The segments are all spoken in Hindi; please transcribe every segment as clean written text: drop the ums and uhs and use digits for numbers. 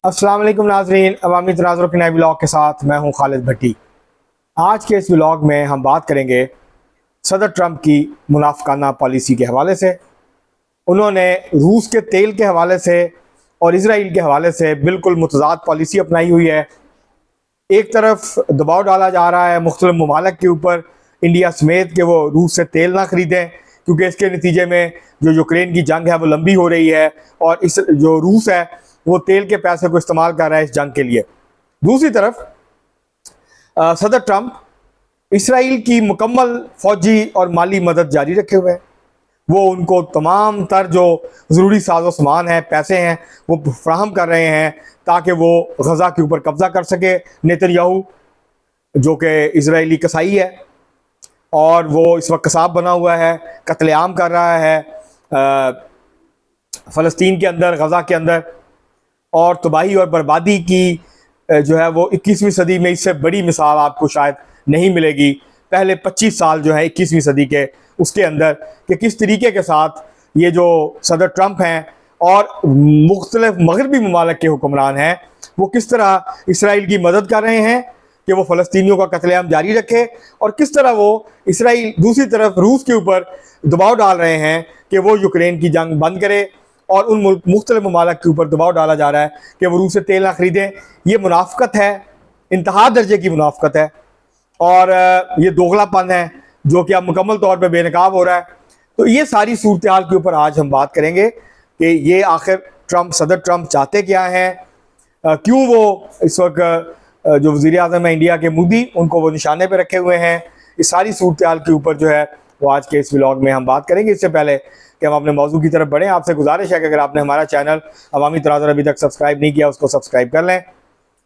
अस्सलाम वालेकुम नाज़रीन, अवामी तनाज़ुर के नए ब्लॉग के साथ मैं हूं खालिद भट्टी। आज के इस ब्लॉग में हम बात करेंगे सदर ट्रंप की मुनाफिकाना पॉलिसी के हवाले से। उन्होंने रूस के तेल के हवाले से और इजराइल के हवाले से बिल्कुल मुतज़ाद पॉलिसी अपनाई हुई है। एक तरफ दबाव डाला जा रहा है मुख्तलिफ ममालिक के ऊपर, इंडिया समेत, कि वो रूस से तेल ना ख़रीदें, क्योंकि इसके नतीजे में जो यूक्रेन की जंग है वो लंबी हो रही है और इस जो रूस है वो तेल के पैसे को इस्तेमाल कर रहा है इस जंग के लिए। दूसरी तरफ सदर ट्रंप इसराइल की मुकम्मल फौजी और माली मदद जारी रखे हुए हैं। वो उनको तमाम तर जो ज़रूरी साजो सामान है, पैसे हैं, वो फ्राहम कर रहे हैं ताकि वो गज़ा के ऊपर कब्ज़ा कर सके नेतन्याहू, जो कि इजरायली कसाई है और वो इस वक्त कसाब बना हुआ है, कत्लेआम कर रहा है फ़लस्तीन के अंदर, गज़ा के अंदर, और तबाही और बर्बादी की जो है वो 21वीं सदी में इससे बड़ी मिसाल आपको शायद नहीं मिलेगी। पहले 25 साल जो है 21वीं सदी के, उसके अंदर कि किस तरीके के साथ ये जो सदर ट्रंप हैं और मुख्तलिफ मगरबी ममालिक के हुक्मरान हैं, वो किस तरह इसराइल की मदद कर रहे हैं कि वो फ़लस्तीनियों का कत्लेआम जारी रखे, और किस तरह वो इसराइल दूसरी तरफ रूस के ऊपर दबाव डाल रहे हैं कि वो यूक्रेन की जंग बंद करे, और उन मुख्तलिफ ममालिक के ऊपर दबाव डाला जा रहा है कि वो रूस से तेल ना ख़रीदें। ये मुनाफ़िकत है, इंतहा दर्जे की मुनाफ़िकत है, और ये दोगलापन है जो कि अब मुकम्मल तौर पर बेनकाब हो रहा है। तो ये सारी सूरत हाल के ऊपर आज हम बात करेंगे कि ये आखिर सदर ट्रंप चाहते क्या हैं, क्यों वो इस वक्त जो वज़ीर आज़म है इंडिया के, मोदी, उनको वो निशाने पर रखे हुए हैं। इस सारी सूरत हाल के ऊपर जो है वो आज के इस व्लॉग में हम बात करेंगे। इससे पहले कि हम अपने मौजू की तरफ बढ़ें, आपसे गुजारिश है कि अगर आपने हमारा चैनल अवामी तनाज़ुर अभी तक सब्सक्राइब नहीं किया, उसको सब्सक्राइब कर लें।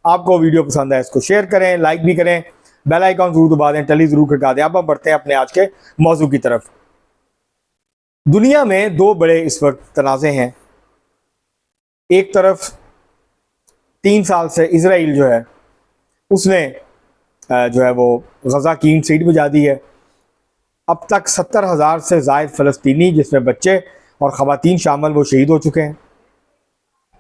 आपको वीडियो पसंद है इसको शेयर करें, लाइक भी करें, बेल आइकॉन जरूर दबा दें, टली जरूर खटका दें। अब हम बढ़ते हैं अपने आज के मौजू की तरफ। दुनिया में दो बड़े इस वक्त तनाज़े हैं। एक तरफ 3 साल से इसराइल जो है उसने जो है वो गज़ा की ईंट सीट बजा दी है। अब तक 70,000 से ज़ायद फ़लस्तीनी, जिसमें बच्चे और ख़वातीन शामिल, वो शहीद हो चुके हैं।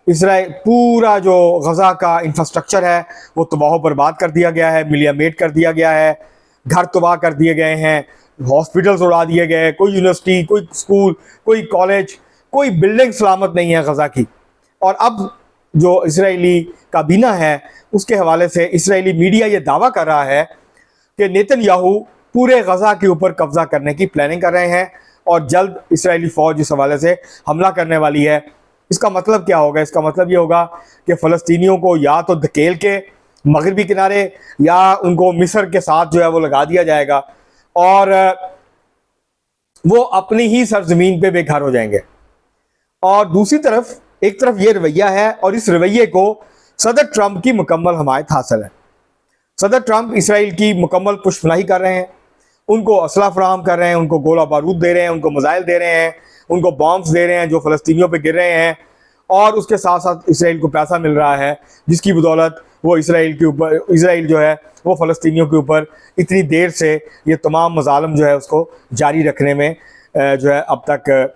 इसराइल पूरा जो गज़ा का इंफ्रास्ट्रक्चर है वो तबाह बर्बाद कर दिया गया है, मिलियामेट कर दिया गया है, घर तबाह कर दिए गए हैं, हॉस्पिटल्स उड़ा दिए गए, कोई यूनिवर्सिटी, कोई स्कूल, कोई कॉलेज, कोई बिल्डिंग सलामत नहीं है गज़ा की। और अब जो इसराइली काबीना है उसके हवाले से इसराइली मीडिया ये दावा कर रहा है कि नेतन्याहू पूरे गज़ा के ऊपर कब्ज़ा करने की प्लानिंग कर रहे हैं और जल्द इसराइली फ़ौज इस हवाले से हमला करने वाली है। इसका मतलब क्या होगा? इसका मतलब ये होगा कि फ़लस्तीनियों को या तो धकेल के मगरबी किनारे या उनको मिस्र के साथ जो है वो लगा दिया जाएगा और वो अपनी ही सरजमीन पे बेघर हो जाएंगे। और दूसरी तरफ, एक तरफ ये रवैया है और इस रवैये को सदर ट्रंप की मुकम्मल हमायत हासिल है। सदर ट्रंप इसराइल की मुकम्मल पुष्पनाही कर रहे हैं, उनको असला फराहम कर रहे हैं, उनको गोला बारूद दे रहे हैं, उनको मिसाइल दे रहे हैं, उनको बॉम्ब्स दे रहे हैं जो फ़लस्तीनियों पे गिर रहे हैं, और उसके साथ साथ इसराइल को पैसा मिल रहा है जिसकी बदौलत वो इसराइल जो है वो फ़लस्तीनियों के ऊपर इतनी देर से ये तमाम मज़ालम जो है उसको जारी रखने में जो है अब तक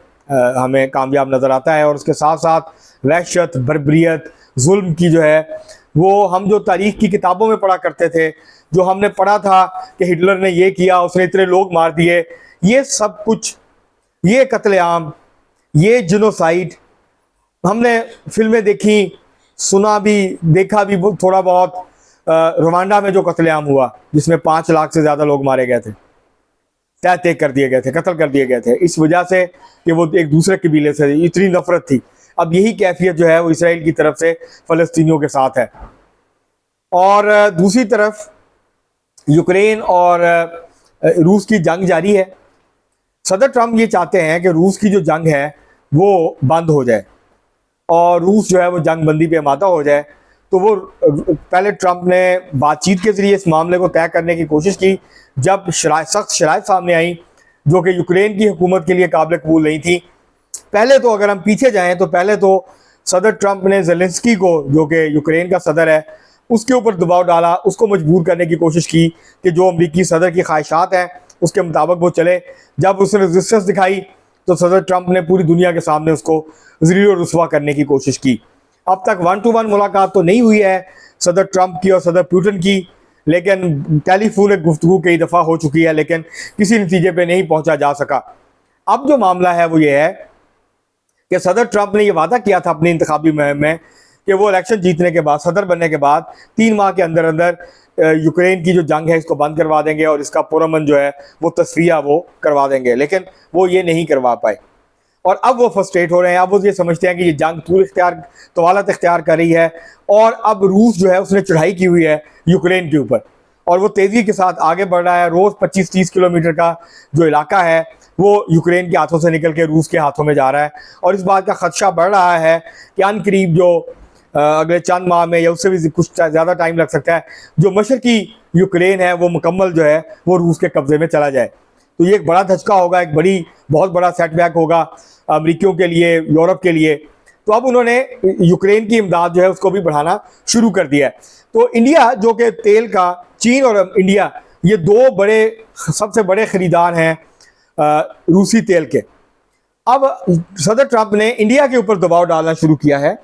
हमें कामयाब नज़र आता है। और उसके साथ साथ वहशत, बर्बरियत, जुल्म की जो है वो हम जो तारीख़ की किताबों में पढ़ा करते थे, जो हमने पढ़ा था कि हिटलर ने ये किया, उसने इतने लोग मार दिए, ये सब कुछ, ये कत्लेआम, ये जिनोसाइड, हमने फिल्में देखी, सुना भी, देखा भी थोड़ा बहुत। रवांडा में जो कत्लेआम हुआ जिसमें 5 लाख से ज़्यादा लोग मारे गए थे, तय तय कर दिए गए थे, कत्ल कर दिए गए थे, इस वजह से कि वो एक दूसरे कबीले से इतनी नफरत थी। अब यही कैफियत जो है वो इसराइल की तरफ से फ़लस्तीनियों के साथ है। और दूसरी तरफ यूक्रेन और रूस की जंग जारी है। सदर ट्रंप ये चाहते हैं कि रूस की जो जंग है वो बंद हो जाए और रूस जो है वो जंग बंदी पे आमादा हो जाए। तो वो पहले ट्रंप ने बातचीत के ज़रिए इस मामले को तय करने की कोशिश की, जब सख्त शराइत सामने आई जो कि यूक्रेन की हुकूमत के लिए काबिल कबूल नहीं थी। पहले तो अगर हम पीछे जाएँ तो पहले तो सदर ट्रंप ने ज़ेलेंस्की को, जो कि यूक्रेन का सदर है, उसके ऊपर दबाव डाला, उसको मजबूर करने की कोशिश की कि जो अमरीकी सदर की ख्वाहिशात हैं उसके मुताबिक वो चले। जब उसने रेजिस्टेंस दिखाई तो सदर ट्रंप ने पूरी दुनिया के सामने उसको ज़लील और रुस्वा करने की कोशिश की। अब तक 1-to-1 मुलाकात तो नहीं हुई है सदर ट्रंप की और सदर पुतिन की, लेकिन टेलीफोनिक गुफ्तगू कई दफ़ा हो चुकी है, लेकिन किसी नतीजे पे नहीं पहुंचा जा सका। अब जो मामला है वो ये है कि सदर ट्रंप ने ये वादा किया था अपनी इंतखाबी मुहिम में कि वो इलेक्शन जीतने के बाद, सदर बनने के बाद 3 माह के अंदर अंदर यूक्रेन की जो जंग है इसको बंद करवा देंगे और इसका पुरअमन जो है वो तस्फिया वो करवा देंगे, लेकिन वो ये नहीं करवा पाए। और अब वो फ्रस्ट्रेट हो रहे हैं। अब वो ये समझते हैं कि ये जंग तवालत इख्तियार कर रही है और अब रूस जो है उसने चढ़ाई की हुई है यूक्रेन के ऊपर और वो तेज़ी के साथ आगे बढ़ रहा है। रोज़ 25-30 किलोमीटर का जो इलाका है वो यूक्रेन के हाथों से निकल के रूस के हाथों में जा रहा है और इस बात का खदशा बढ़ रहा है कि अनकरीब जो अगले चंद माह में या उससे भी कुछ ज़्यादा टाइम लग सकता है, जो मशरकी यूक्रेन है वो मुकम्मल जो है वो रूस के कब्ज़े में चला जाए। तो ये एक बड़ा धचका होगा, एक बहुत बड़ा सेटबैक होगा अमरीकियों के लिए, यूरोप के लिए। तो अब उन्होंने यूक्रेन की इमदाद जो है उसको भी बढ़ाना शुरू कर दिया है। तो इंडिया जो कि तेल का, चीन और इंडिया ये 2 सबसे बड़े ख़रीदार हैं रूसी तेल के। अब सदर ट्रंप ने इंडिया के ऊपर दबाव डालना शुरू किया है।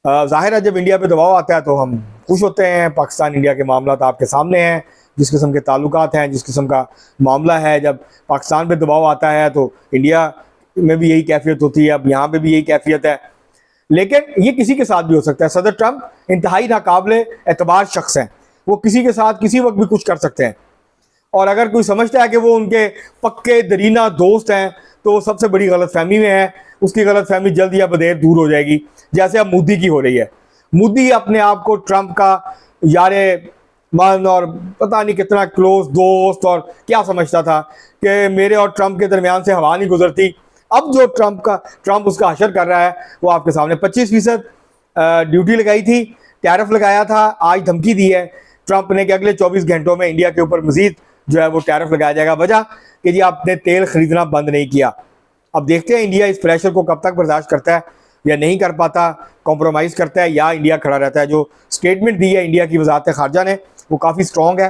जाहिर है जब इंडिया पे दबाव आता है तो हम खुश होते हैं। पाकिस्तान इंडिया के मामला तो आपके सामने हैं, जिस किस्म के ताल्लुकात हैं, जिस किस्म का मामला है। जब पाकिस्तान पे दबाव आता है तो इंडिया में भी यही कैफियत होती है, अब यहाँ पे भी यही कैफियत है। लेकिन ये किसी के साथ भी हो सकता है। सदर ट्रंप इंतहाई नाकाबिले एतबार शख्स हैं, वो किसी के साथ किसी वक्त भी कुछ कर सकते हैं और अगर कोई समझता है कि वो उनके पक्के दरीना दोस्त हैं तो वो सबसे बड़ी गलतफहमी में है। उसकी गलतफहमी जल्द या बदेर दूर हो जाएगी, जैसे अब मोदी की हो रही है। मोदी अपने आप को ट्रंप का यारे मन और पता नहीं कितना क्लोज दोस्त और क्या समझता था कि मेरे और ट्रंप के दरमियान से हवा नहीं गुजरती। अब जो ट्रंप उसका हशर कर रहा है वो आपके सामने 25% ड्यूटी लगाई थी, टैरिफ लगाया था, आज धमकी दी है ट्रंप ने कि अगले 24 घंटों में इंडिया के ऊपर मजीद जो है वो टैरिफ लगाया जाएगा। वजह कि जी आपने तेल खरीदना बंद नहीं किया। अब देखते हैं इंडिया इस प्रेशर को कब तक बर्दाश्त करता है या नहीं कर पाता, कॉम्प्रोमाइज़ करता है या इंडिया खड़ा रहता है। जो स्टेटमेंट दी है इंडिया की वजारत खारजा ने वो काफ़ी स्ट्रॉन्ग है।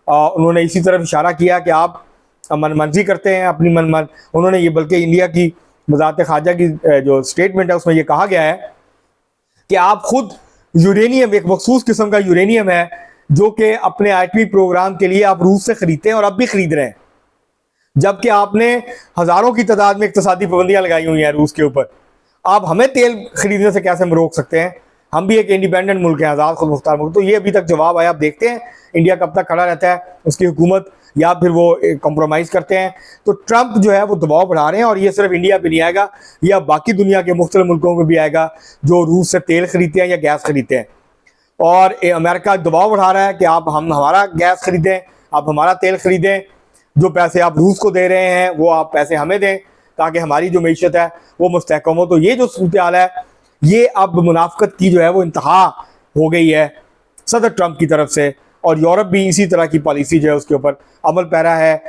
उन्होंने इसी तरफ इशारा किया कि आप मनमर्जी करते हैं अपनी मन। उन्होंने ये बल्कि इंडिया की वजारत खारजा की जो स्टेटमेंट है उसमें ये कहा गया है कि आप खुद यूरेनियम, एक मखसूस किस्म का यूरेनियम है जो कि अपने आइटमी प्रोग्राम के लिए आप रूस से ख़रीदते हैं और अब भी ख़रीद रहे हैं, जबकि आपने हज़ारों की तादाद में इक़्तिसादी पाबंदियाँ लगाई हुई हैं रूस के ऊपर। आप हमें तेल खरीदने से कैसे रोक सकते हैं? हम भी एक इंडिपेंडेंट मुल्क हैं, आज़ाद खुद मुख्तार मुल्क। तो ये अभी तक जवाब आया। आप देखते हैं इंडिया कब तक खड़ा रहता है, उसकी हुकूमत, या फिर वो कॉम्प्रोमाइज़ करते हैं। तो ट्रंप जो है वो दबाव बढ़ा रहे हैं और ये सिर्फ इंडिया पे नहीं आएगा, या बाकी दुनिया के मुख्तलिफ मुल्कों में भी आएगा जो रूस से तेल खरीदते हैं या गैस खरीदते हैं। और अमेरिका दबाव बढ़ा रहा है कि आप हमारा गैस खरीदें, आप हमारा तेल खरीदें, जो पैसे आप रूस को दे रहे हैं वो आप पैसे हमें दें ताकि हमारी जो मीशत है वो मुस्तहकम हो। तो ये जो सूरत हाल है ये अब मुनाफकत की जो है वो इंतहा हो गई है सदर ट्रंप की तरफ से, और यूरोप भी इसी तरह की पॉलिसी जो है उसके ऊपर अमल पैरा है।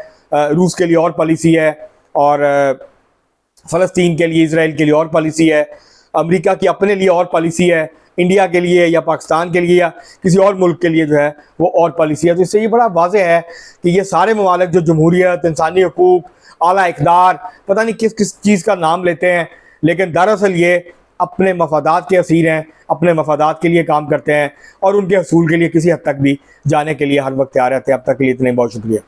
रूस के लिए और पॉलिसी है और फ़लस्तीन के लिए, इसराइल के लिए और पॉलिसी है, अमेरिका की अपने लिए और पॉलिसी है, इंडिया के लिए या पाकिस्तान के लिए या किसी और मुल्क के लिए जो है वो और पॉलिसी है। तो इससे ये बड़ा वाज़ेह है कि ये सारे ममालिक जो जमहूरियत, इंसानी हकूक़, आला इक़्तिदार, पता नहीं किस किस चीज़ का नाम लेते हैं, लेकिन दरअसल ये अपने मफादात के असीर हैं, अपने मफादात के लिए काम करते हैं और उनके असूल के लिए किसी हद तक भी जाने के लिए हर वक्त तैयार रहते हैं। अब तक के लिए इतने बहुत शुक्रिया।